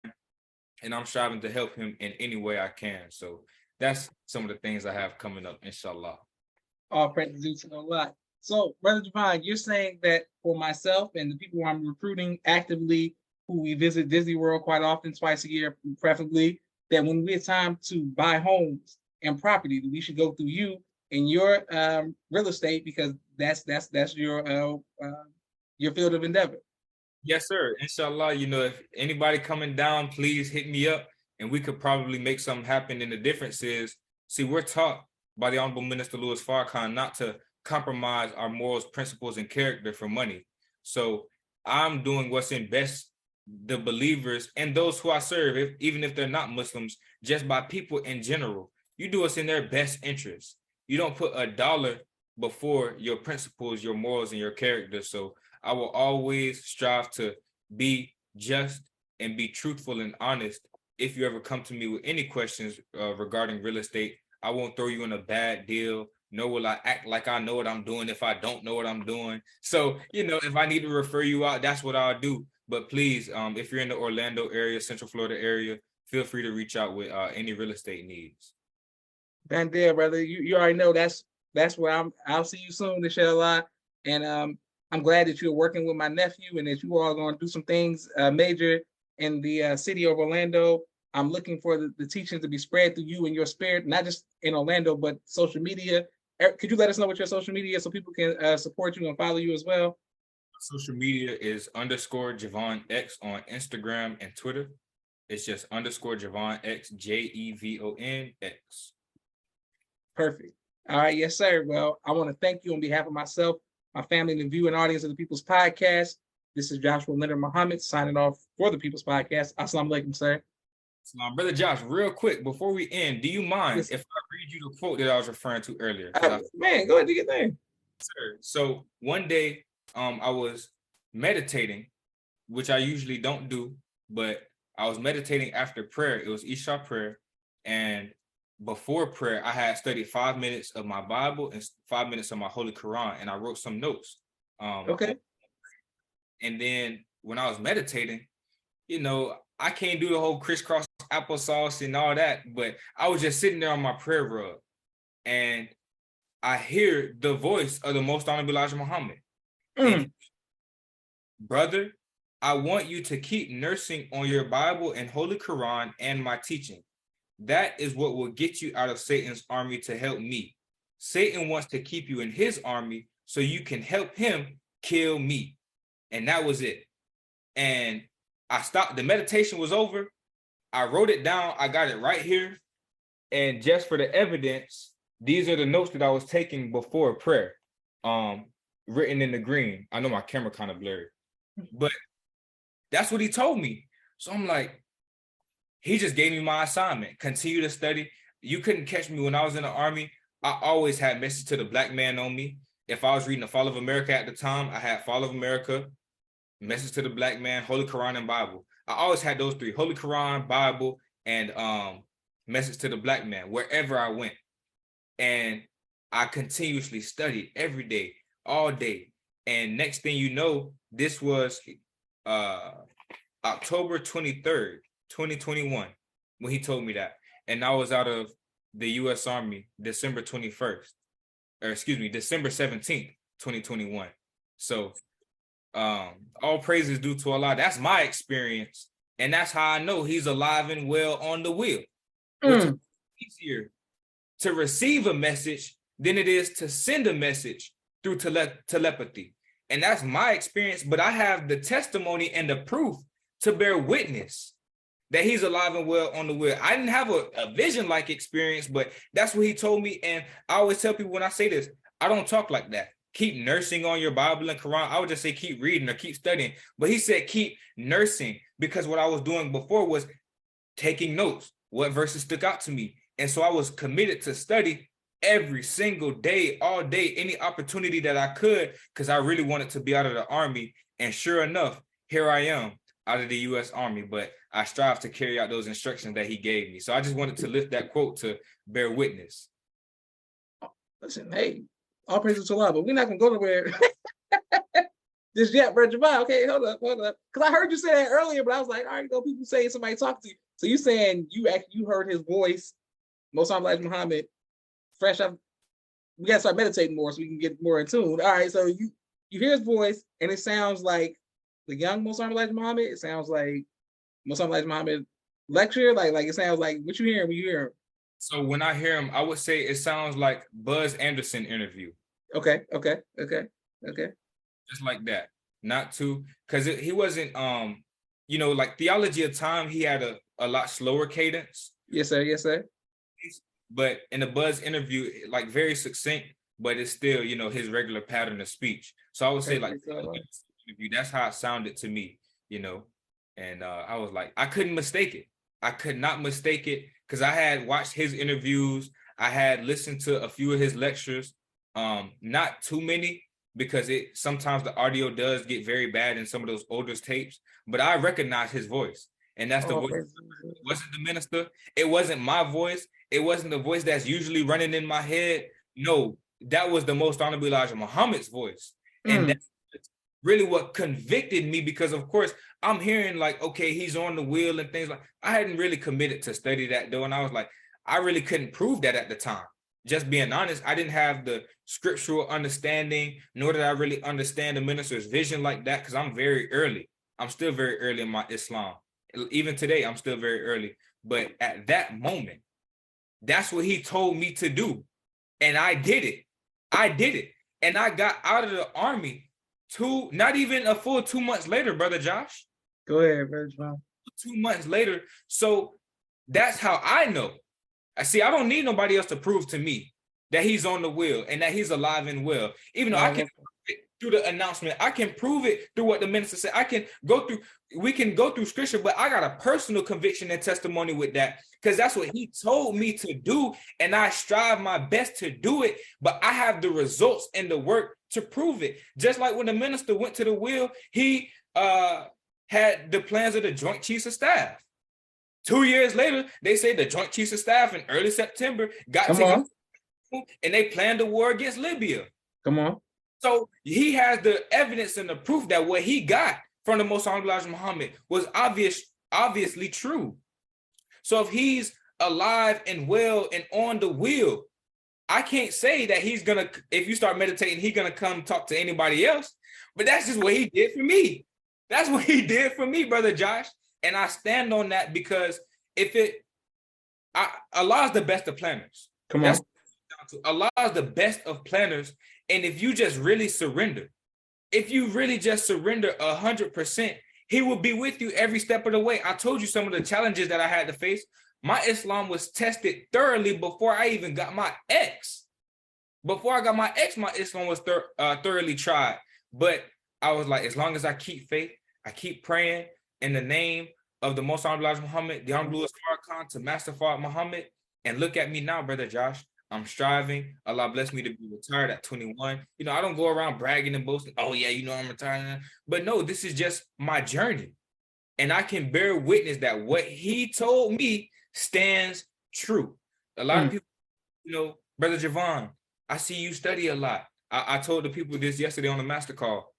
and I'm striving to help him in any way I can. So that's some of the things I have coming up, inshallah. All praise due to Allah. So, Brother Jevon, you're saying that for myself and the people who I'm recruiting actively, who we visit Disney World quite often, twice a year, preferably, that when we have time to buy homes and property, we should go through you and your real estate, because that's your field of endeavor. Yes, sir. Inshallah, if anybody coming down, please hit me up and we could probably make something happen. And the difference is, see, we're taught by the Honorable Minister Louis Farrakhan not to compromise our morals, principles, and character for money. So I'm doing what's in best the believers and those who I serve, even if they're not Muslims, just by people in general. You do what's in their best interest. You don't put a dollar before your principles, your morals, and your character. So I will always strive to be just and be truthful and honest. If you ever come to me with any questions regarding real estate, I won't throw you in a bad deal, nor will I act like I know what I'm doing if I don't know what I'm doing. So, if I need to refer you out, that's what I'll do. But please, if you're in the Orlando area, Central Florida area, feel free to reach out with any real estate needs. Van there, brother. You already know that's where I'll see you soon, inshallah. And I'm glad that you're working with my nephew and that you all are going to do some things major in the city of Orlando. I'm looking for the teachings to be spread through you and your spirit, not just in Orlando, but social media. Could you let us know what your social media is so people can support you and follow you as well? Social media is _Jevon X on Instagram and Twitter. It's just _Jevon X, JEVON X. Perfect. All right. Yes, sir. Well, I want to thank you on behalf of myself, my family, and the viewing audience of the People's Podcast. This is Joshua Leonard Muhammad signing off for the People's Podcast. Assalamu alaikum, sir. Brother Josh, real quick, before we end, do you mind if I read you the quote that I was referring to earlier? Man, go ahead, do your thing. Sir. So one day, I was meditating, which I usually don't do, but I was meditating after prayer. It was Isha prayer, and before prayer, I had studied 5 minutes of my Bible and 5 minutes of my Holy Quran, and I wrote some notes. Okay. And then when I was meditating, I can't do the whole crisscross applesauce and all that, but I was just sitting there on my prayer rug, and I hear the voice of the Most Honorable Elijah Muhammad. Brother, I want you to keep nursing on your Bible and Holy Quran and my teaching. That is what will get you out of Satan's army to help me. Satan wants to keep you in his army so you can help him kill me. And that was it. And I stopped. The meditation was over. I wrote it down. I got it right here. And just for the evidence, these are the notes that I was taking before prayer, written in the green. I know my camera kind of blurry, but that's what he told me. So I'm like, he just gave me my assignment. Continue to study. You couldn't catch me when I was in the army. I always had message to the black man on me. If I was reading The Fall of America at the time, I had Fall of America, Message to the Black Man, Holy Quran, and Bible. I always had those three: Holy Quran, Bible, and Message to the Black Man, wherever I went. And I continuously studied every day, all day. And next thing you know, this was October 23rd, 2021, when he told me that. And I was out of the U.S. Army December 17th, 2021. So all praise is due to Allah. That's my experience. And that's how I know he's alive and well on the wheel, which is easier to receive a message than it is to send a message through telepathy. And that's my experience, but I have the testimony and the proof to bear witness that he's alive and well on the wheel. I didn't have a vision-like experience, but that's what he told me. And I always tell people when I say this, I don't talk like that. Keep nursing on your Bible and Quran. I would just say keep reading or keep studying. But he said keep nursing, because what I was doing before was taking notes, what verses stuck out to me. And so I was committed to study every single day, all day, any opportunity that I could, because I really wanted to be out of the Army. And sure enough, here I am out of the U.S. Army, but I strive to carry out those instructions that he gave me. So I just wanted to lift that quote to bear witness. Listen, hey, all praises to Allah, but we're not going to go nowhere just yet, bro. Jevon, okay, hold up. Because I heard you say that earlier, but I was like, all right, go people saying somebody talk to you. So you saying you heard his voice, Most Elijah Muhammad, fresh up. We got to start meditating more so we can get more in tune. All right, so you hear his voice, and it sounds like the young Most Elijah Muhammad. It sounds like Most Elijah Muhammad lecture. Like it sounds like what you hearing when you hear him. So when I hear him, I would say it sounds like Buzz Anderson interview. Okay. Just like that. Not too, because he wasn't, like Theology of Time, he had a lot slower cadence. Yes, sir. But in the Buzz interview, like very succinct, but it's still, his regular pattern of speech. So I would say like interview, that's how it sounded to me, and I was like, I couldn't mistake it. I could not mistake it, because I had watched his interviews. I had listened to a few of his lectures, not too many, because sometimes the audio does get very bad in some of those older tapes, but I recognize his voice. And that's the voice. It wasn't the minister. It wasn't my voice. It wasn't the voice that's usually running in my head. No, that was the Most Honorable Elijah Muhammad's voice. And that's really what convicted me, because of course I'm hearing like, okay, he's on the wheel and things like, I hadn't really committed to study that though. And I was like, I really couldn't prove that at the time. Just being honest, I didn't have the scriptural understanding, nor did I really understand the minister's vision like that, because I'm very early. I'm still very early in my Islam. Even today, I'm still very early. But at that moment, that's what he told me to do. And I did it. And I got out of the Army not even a full 2 months later, Brother Josh. Go ahead, Brother John. 2 months later. So that's how I know. I don't need nobody else to prove to me that he's on the wheel and that he's alive and well. Even though I can prove it through the announcement, I can prove it through what the minister said. We can go through scripture, but I got a personal conviction and testimony with that, because that's what he told me to do. And I strive my best to do it, but I have the results and the work to prove it. Just like when the minister went to the wheel, he had the plans of the Joint Chiefs of Staff. 2 years later, they say the Joint Chiefs of Staff in early September got together and they planned a war against Libya. Come on. So he has the evidence and the proof that what he got from the Most Honorable Elijah Muhammad was obviously true. So if he's alive and well and on the wheel, I can't say that he's gonna, if you start meditating, he's gonna come talk to anybody else. But that's just what he did for me. That's what he did for me, Brother Josh. And I stand on that, because Allah is the best of planners. Come on. Allah is the best of planners. And if you just really surrender, if you really just surrender 100%, he will be with you every step of the way. I told you some of the challenges that I had to face. My Islam was tested thoroughly before I even got my ex. Before I got my ex, my Islam was thoroughly tried. But I was like, as long as I keep faith, I keep praying in the name of the Most Honorable Elijah Muhammad, the Honorable Louis Farrakhan, to Master Fard Muhammad. And look at me now, Brother Josh. I'm striving. Allah bless me to be retired at 21. I don't go around bragging and boasting. Oh yeah, I'm retired. But no, this is just my journey. And I can bear witness that what he told me stands true. A lot of people, Brother Jevon, I see you study a lot. I told the people this yesterday on the master call.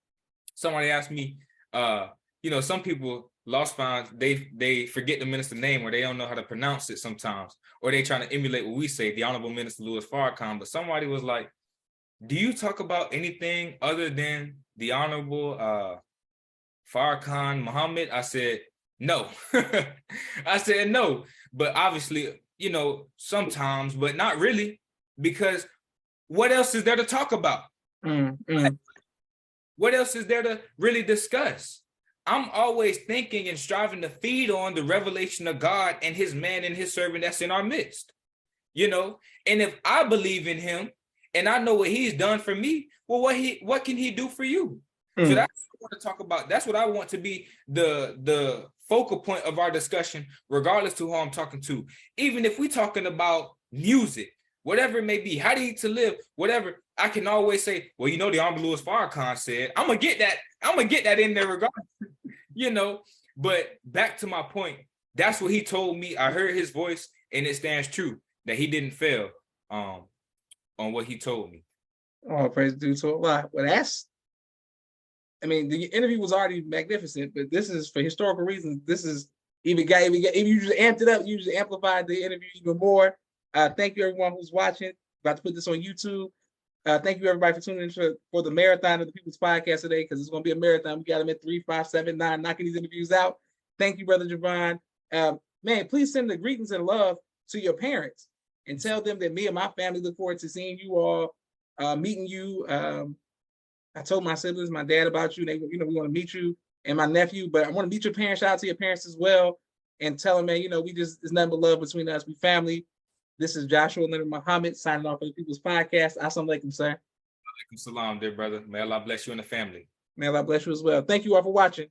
Somebody asked me, some people, lost finds, they forget the minister's name, or they don't know how to pronounce it sometimes, or they trying to emulate what we say, the Honorable Minister Louis Farrakhan. But somebody was like, do you talk about anything other than the Honorable Farrakhan Muhammad? I said, no. I said no. But obviously, you know, sometimes, but not really, because what else is there to talk about? What else is there to really discuss? I'm always thinking and striving to feed on the revelation of God and his man and his servant that's in our midst, you know? And if I believe in him and I know what he's done for me, well, what can he do for you? So that's what I want to talk about. That's what I want to be the focal point of our discussion, regardless to who I'm talking to. Even if we're talking about music, whatever it may be, how to eat to live, whatever, I can always say, well, you know, the Honorable Louis Farrakhan said, I'm gonna get that in there regardless, you know. But back to my point, that's what he told me. I heard his voice, and it stands true that he didn't fail on what he told me. Oh, praise due to Allah. Well, I mean, the interview was already magnificent, but this is for historical reasons. This is if you just amped it up, you just amplified the interview even more. Thank you, everyone who's watching. About to put this on YouTube. Thank you, everybody, for tuning in for the marathon of the People's Podcast today, because it's going to be a marathon. We got them at 3, 5, 7, 9, knocking these interviews out. Thank you, Brother Jevon. Man, please send the greetings and love to your parents and tell them that me and my family look forward to seeing you all, meeting you. I told my siblings, my dad about you. They, we want to meet you and my nephew, but I want to meet your parents. Shout out to your parents as well, and tell them, man, it's nothing but love between us. We family. This is Joshua Leonard Muhammad signing off for the People's Podcast. Assalamu alaikum, sir. Alaikum salam, dear brother. May Allah bless you and the family. May Allah bless you as well. Thank you all for watching.